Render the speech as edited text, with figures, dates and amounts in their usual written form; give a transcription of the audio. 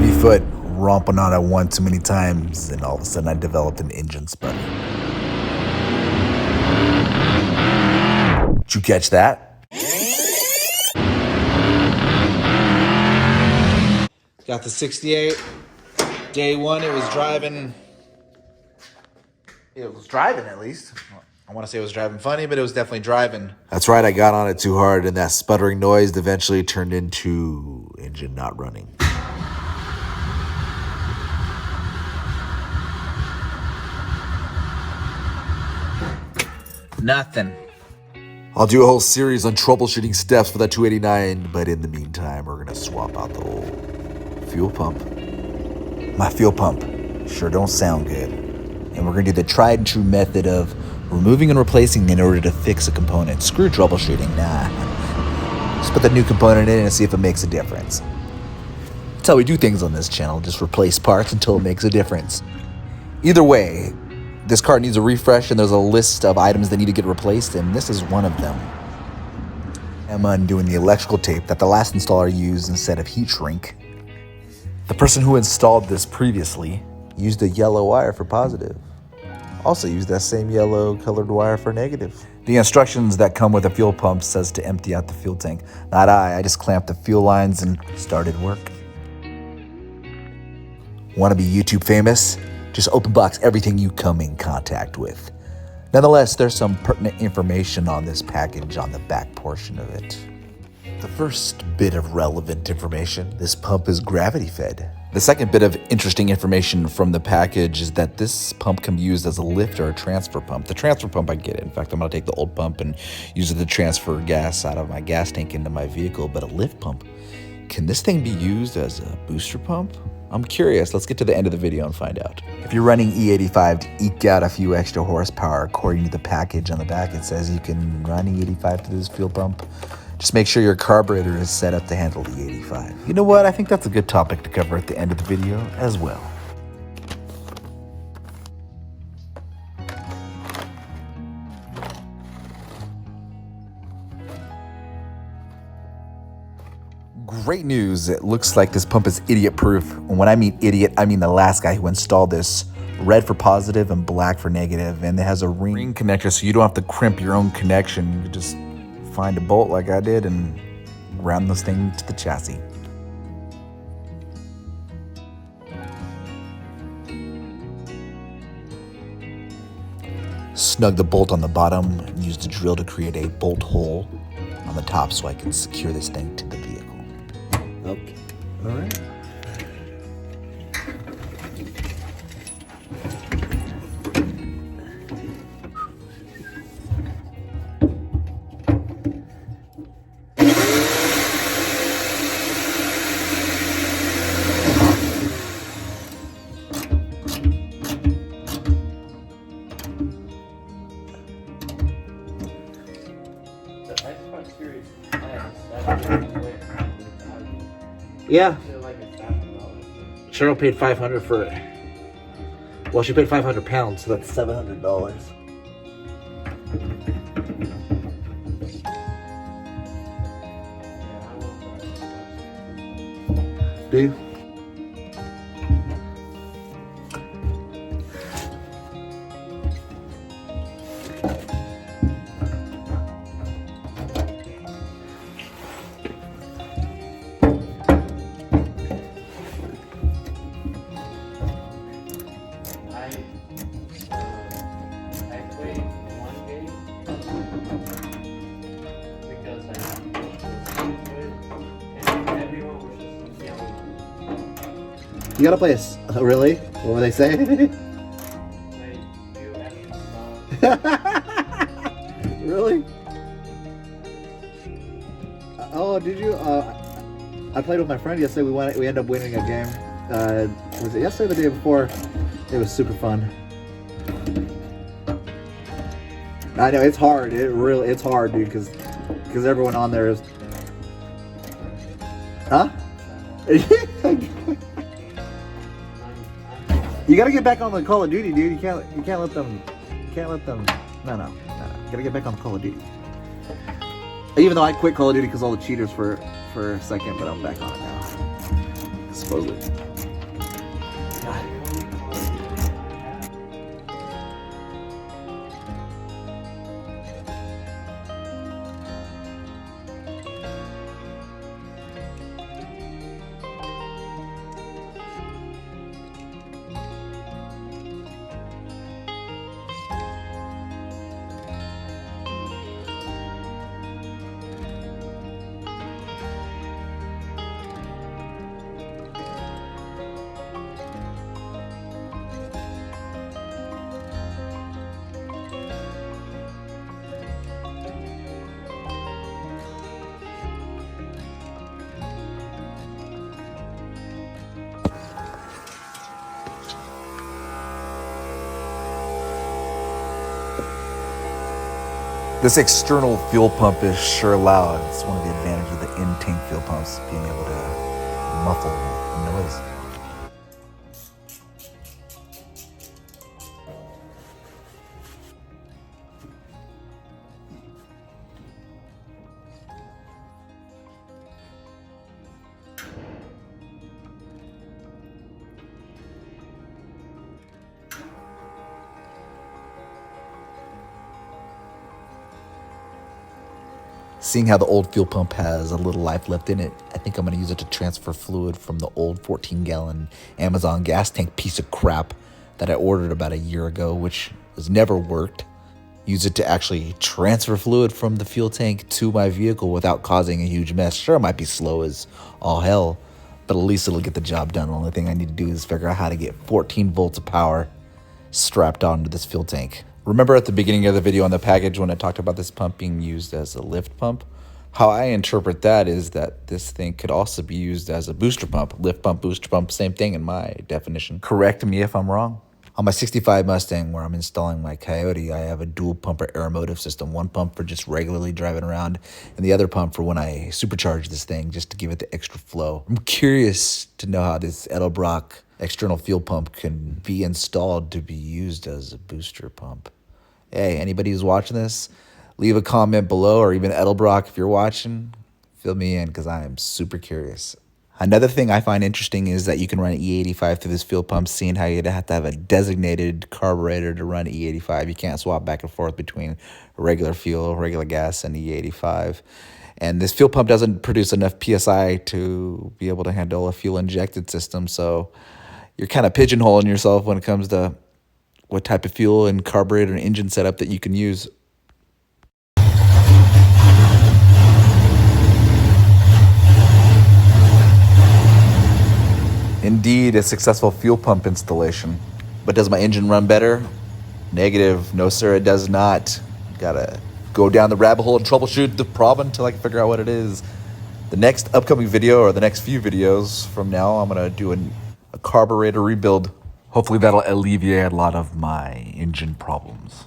heavy foot romping on it one too many times, and all of a sudden I developed an engine sputter. Did you catch that? Got the 68. Day one, it was driving. It was driving at least. I want to say it was driving funny, but it was definitely driving. That's right, I got on it too hard, and that sputtering noise eventually turned into engine not running. Nothing. I'll do a whole series on troubleshooting steps for that 289, but in the meantime, we're gonna swap out the old fuel pump. My fuel pump sure don't sound good. And we're gonna do the tried and true method of removing and replacing in order to fix a component. Screw troubleshooting, nah. Just put the new component in and see if it makes a difference. That's how we do things on this channel, just replace parts until it makes a difference. Either way, this car needs a refresh, and there's a list of items that need to get replaced, and this is one of them. I'm undoing the electrical tape that the last installer used instead of heat shrink. The person who installed this previously used a yellow wire for positive. Also used that same yellow colored wire for negative. The instructions that come with a fuel pump says to empty out the fuel tank. Not I just clamped the fuel lines and started work. Want to be YouTube famous? Just open box everything you come in contact with. Nonetheless, there's some pertinent information on this package on the back portion of it. The first bit of relevant information, this pump is gravity fed. The second bit of interesting information from the package is that this pump can be used as a lift or a transfer pump. The transfer pump, I get it. In fact, I'm gonna take the old pump and use it to transfer gas out of my gas tank into my vehicle, but a lift pump, can this thing be used as a booster pump? I'm curious. Let's get to the end of the video and find out. If you're running E85 to eke out a few extra horsepower, according to the package on the back, it says you can run E85 to this fuel pump. Just make sure your carburetor is set up to handle the E85. You know what? I think that's a good topic to cover at the end of the video as well. Great news. It looks like this pump is idiot-proof. And when I mean idiot, I mean the last guy who installed this. Red for positive and black for negative. And it has a ring connector, so you don't have to crimp your own connection. You just find a bolt like I did and round this thing to the chassis. Snug the bolt on the bottom and use the drill to create a bolt hole on the top so I can secure this thing to the vehicle. Okay, all right. Yeah. Cheryl paid $500 for it. Well, she paid 500 pounds, so that's $700. Do you? You gotta play us. Oh, really? What were they saying? Really? Oh, did you? I played with my friend yesterday. We ended up winning a game. Was it yesterday or the day before? It was super fun. I know it's hard. It's hard, dude, because everyone on there is. Huh? You gotta get back on the Call of Duty, dude. You can't let them. No. You gotta get back on the Call of Duty. Even though I quit Call of Duty because all the cheaters for a second, but I'm back on it now. Supposedly. This external fuel pump is sure loud. It's one of the advantages of the in-tank fuel pumps, being able to muffle noise. Seeing how the old fuel pump has a little life left in it, I think I'm going to use it to transfer fluid from the old 14-gallon Amazon gas tank piece of crap that I ordered about a year ago, which has never worked. Use it to actually transfer fluid from the fuel tank to my vehicle without causing a huge mess. Sure, it might be slow as all hell, but at least it'll get the job done. The only thing I need to do is figure out how to get 14 volts of power strapped onto this fuel tank. Remember at the beginning of the video on the package when I talked about this pump being used as a lift pump? How I interpret that is that this thing could also be used as a booster pump. Lift pump, booster pump, same thing in my definition. Correct me if I'm wrong. On my 65 Mustang, where I'm installing my Coyote, I have a dual pumper aeromotive system. One pump for just regularly driving around, and the other pump for when I supercharge this thing, just to give it the extra flow. I'm curious to know how this Edelbrock external fuel pump can be installed to be used as a booster pump. Hey, anybody who's watching this, leave a comment below, or even Edelbrock if you're watching, fill me in because I am super curious. Another thing I find interesting is that you can run E85 through this fuel pump, seeing how you'd have to have a designated carburetor to run E85. You can't swap back and forth between regular fuel, regular gas, and E85. And this fuel pump doesn't produce enough PSI to be able to handle a fuel injected system, so you're kind of pigeonholing yourself when it comes to what type of fuel and carburetor and engine setup that you can use. Indeed, a successful fuel pump installation. But does my engine run better? Negative. No, sir, it does not. Gotta go down the rabbit hole and troubleshoot the problem until I can figure out what it is. The next upcoming video, or the next few videos from now, I'm gonna do a carburetor rebuild. Hopefully that'll alleviate a lot of my engine problems.